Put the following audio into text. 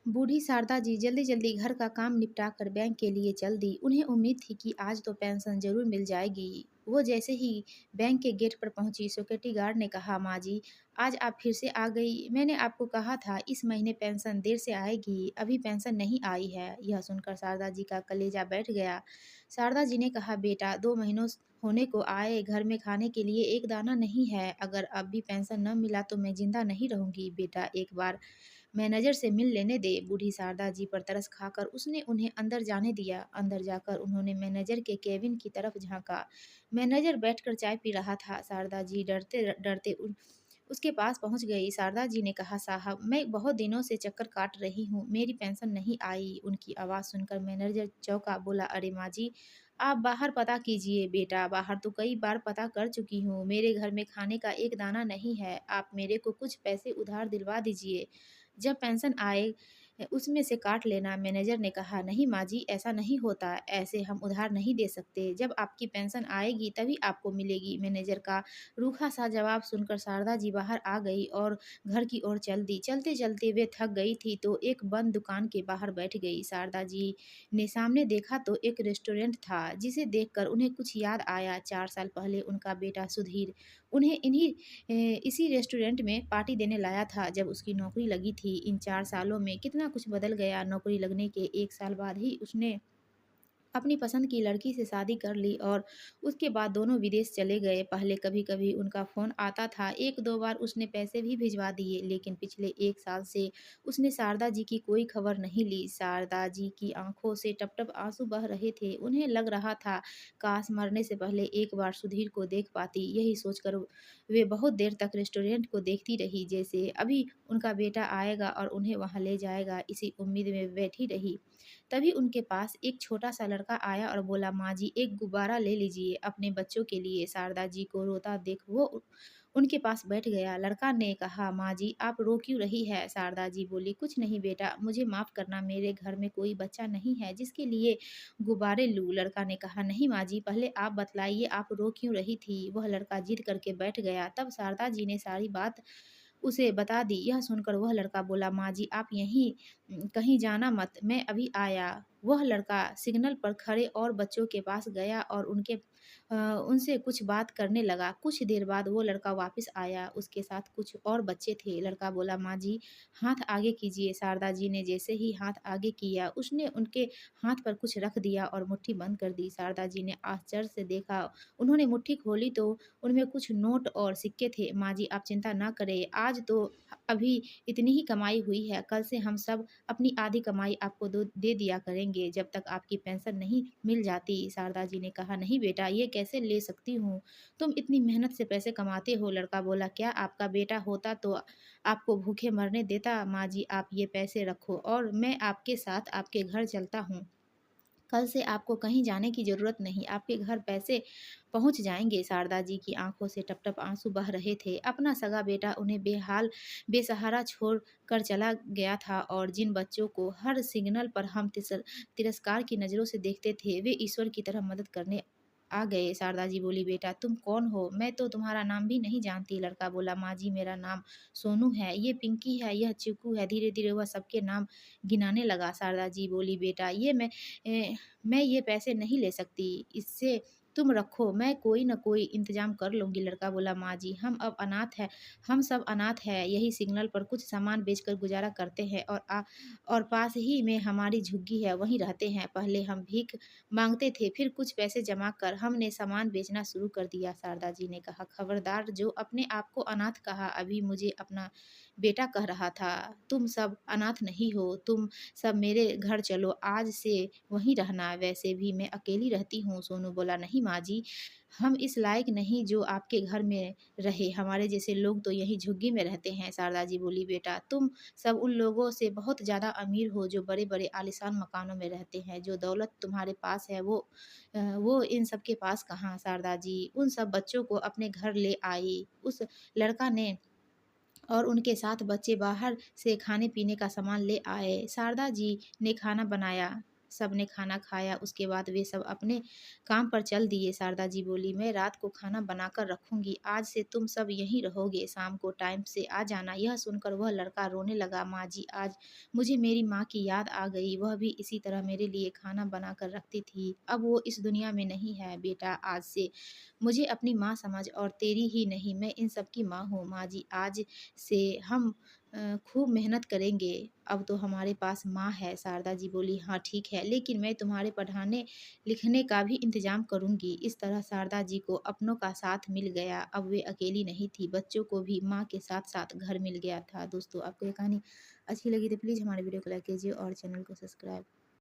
बूढ़ी शारदा जी जल्दी जल्दी घर का काम निपटा कर बैंक के लिए चल दी। उन्हें उम्मीद थी कि आज तो पेंशन जरूर मिल जाएगी। वो जैसे ही बैंक के गेट पर पहुंची, सिक्योरिटी गार्ड ने कहा, माँ जी, आज आप फिर से आ गई। मैंने आपको कहा था इस महीने पेंशन देर से आएगी, अभी पेंशन नहीं आई है। यह सुनकर शारदा जी का कलेजा बैठ गया। शारदा जी ने कहा, बेटा, 2 महीनों होने को आए, घर में खाने के लिए एक दाना नहीं है। अगर अब भी पेंशन न मिला तो मैं जिंदा नहीं रहूंगी। बेटा, एक बार मैनेजर से मिल लेने दे। बूढ़ी शारदा जी पर तरस खाकर उसने उन्हें अंदर जाने दिया। अंदर जाकर उन्होंने मैनेजर के केबिन की तरफ झांका। मैनेजर बैठकर चाय पी रहा था। शारदा जी डरते डरते उसके पास पहुंच गई। शारदा जी ने कहा, साहब, मैं बहुत दिनों से चक्कर काट रही हूँ, मेरी पेंशन नहीं आई। उनकी आवाज़ सुनकर मैनेजर चौंका। बोला, अरे माँ जी, आप बाहर पता कीजिए। बेटा, बाहर तो कई बार पता कर चुकी हूँ, मेरे घर में खाने का एक दाना नहीं है। आप मेरे को कुछ पैसे उधार दिलवा दीजिए, जब पेंशन आए उसमें से काट लेना। मैनेजर ने कहा, नहीं माँ जी, ऐसा नहीं होता, ऐसे हम उधार नहीं दे सकते। जब आपकी पेंशन आएगी तभी आपको मिलेगी। मैनेजर का रूखा सा जवाब सुनकर शारदा जी बाहर आ गई और घर की ओर चल दी। चलते चलते वे थक गई थी तो एक बंद दुकान के बाहर बैठ गई। शारदा जी ने सामने देखा तो एक रेस्टोरेंट था, जिसे देखकर उन्हें कुछ याद आया। 4 साल पहले उनका बेटा सुधीर उन्हें इसी रेस्टोरेंट में पार्टी देने लाया था जब उसकी नौकरी लगी थी। इन 4 सालों में कितना कुछ बदल गया। नौकरी लगने के 1 साल बाद ही उसने अपनी पसंद की लड़की से शादी कर ली और उसके बाद दोनों विदेश चले गए। पहले कभी-कभी उनका फ़ोन आता था, 1-2 बार उसने पैसे भी भिजवा दिए, लेकिन पिछले 1 साल से उसने शारदा जी की कोई खबर नहीं ली। शारदा जी की आँखों से टप-टप आँसू बह रहे थे। उन्हें लग रहा था, काश मरने से पहले एक बार सुधीर को देख पाती। यही सोचकर वे बहुत देर तक रेस्टोरेंट को देखती रही, जैसे अभी उनका बेटा आएगा और उन्हें वहाँ ले जाएगा। इसी उम्मीद में बैठी रही। तभी उनके पास एक छोटा-सा लड़का आया और बोला, माँ जी, एक गुब्बारा ले लीजिए अपने बच्चों के लिए। शारदा जी को रोता देख वो उनके पास बैठ गया। लड़का ने कहा, माँ जी, आप रो क्यों रही है? शारदा जी बोली, कुछ नहीं बेटा, मुझे माफ़ करना, मेरे घर में कोई बच्चा नहीं है जिसके लिए गुब्बारे लूँ। लड़का ने कहा, नहीं माँ जी, पहले आप बतलाइए, आप रो क्यों रही थी? वह लड़का जिद करके बैठ गया। तब शारदा जी ने सारी बात उसे बता दी। यह सुनकर वह लड़का बोला, माँ जी, आप यहीं कहीं जाना मत, मैं अभी आया। वह लड़का सिग्नल पर खड़े और बच्चों के पास गया और उनसे कुछ बात करने लगा। कुछ देर बाद वो लड़का वापस आया, उसके साथ कुछ और बच्चे थे। लड़का बोला, माँ जी, हाथ आगे कीजिए। शारदा जी ने जैसे ही हाथ आगे किया, उसने उनके हाथ पर कुछ रख दिया और मुट्ठी बंद कर दी। शारदा जी ने आश्चर्य से देखा। उन्होंने मुट्ठी खोली तो उनमें कुछ नोट और सिक्के थे। माँ जी, आप चिंता ना करें, आज तो अभी इतनी ही कमाई हुई है, कल से हम सब अपनी आधी कमाई आपको दे दिया करेंगे जब तक आपकी पेंशन नहीं मिल जाती। शारदा जी ने कहा, नहीं बेटा, ये कैसे ले सकती हूँ, तुम इतनी मेहनत से पैसे कमाते हो। लड़का बोला, क्या आपका बेटा होता तो आपको भूखे मरने देता? माँ जी, आप ये पैसे रखो और मैं आपके साथ आपके घर चलता हूँ। कल से आपको कहीं जाने की ज़रूरत नहीं, आपके घर पैसे पहुँच जाएँगे। शारदा जी की आँखों से टप-टप आँसू बह रहे थे। अपना सगा बेटा उन्हें बेसहारा छोड़ कर चला गया था और जिन बच्चों को हर सिग्नल पर हम तिरस्कार की नज़रों से देखते थे, वे ईश्वर की तरह मदद करने आ गए। शारदा जी बोली, बेटा, तुम कौन हो? मैं तो तुम्हारा नाम भी नहीं जानती। लड़का बोला, माँ जी, मेरा नाम सोनू है, ये पिंकी है, यह चिकू है। धीरे-धीरे वह सबके नाम गिनाने लगा। शारदा जी बोली, बेटा, मैं ये पैसे नहीं ले सकती, इससे तुम रखो, मैं कोई न कोई इंतज़ाम कर लूँगी। लड़का बोला, माँ जी, हम सब अनाथ हैं, यही सिग्नल पर कुछ सामान बेचकर गुज़ारा करते हैं और पास ही में हमारी झुग्गी है, वहीं रहते हैं। पहले हम भीख माँगते थे, फिर कुछ पैसे जमा कर हमने सामान बेचना शुरू कर दिया। शारदा जी ने कहा, खबरदार, जो अपने आप को अनाथ कहा, अभी मुझे अपना बेटा कह रहा था। तुम सब अनाथ नहीं हो, तुम सब मेरे घर चलो, आज से वहीं रहना। वैसे भी मैं अकेली रहती हूँ। सोनू बोला, नहीं माँ जी, हम इस लायक नहीं जो आपके घर में रहे, हमारे जैसे लोग तो यहीं झुग्गी में रहते हैं। शारदा जी बोली, बेटा, तुम सब उन लोगों से बहुत ज़्यादा अमीर हो जो बड़े-बड़े आलीशान मकानों में रहते हैं। जो दौलत तुम्हारे पास है वो इन सब के पास कहाँ? शारदा जी उन सब बच्चों को अपने घर ले आई। उस लड़का ने और उनके साथ बच्चे बाहर से खाने-पीने का सामान ले आए। शारदा जी ने खाना बनाया। सबने खाना खाया, उसके बाद वे सब अपने काम पर चल दिए। शारदा जी बोली, मैं रात को खाना बनाकर रखूंगी, आज से तुम सब यहीं रहोगे, शाम को टाइम से आ जाना। यह सुनकर वह लड़का रोने लगा। माँ जी, आज मुझे मेरी माँ की याद आ गई, वह भी इसी तरह मेरे लिए खाना बना कर रखती थी। अब वो इस दुनिया में नहीं है। बेटा, आज से मुझे अपनी माँ समझ, और तेरी ही नहीं, मैं इन सब की माँ हूँ। माँ जी, आज से हम खूब मेहनत करेंगे, अब तो हमारे पास माँ है। शारदा जी बोली, हाँ ठीक है, लेकिन मैं तुम्हारे पढ़ाने लिखने का भी इंतजाम करूंगी। इस तरह शारदा जी को अपनों का साथ मिल गया। अब वे अकेली नहीं थी, बच्चों को भी माँ के साथ साथ घर मिल गया था। दोस्तों, आपको ये कहानी अच्छी लगी तो प्लीज़ हमारे वीडियो को लाइक कीजिए और चैनल को सब्सक्राइब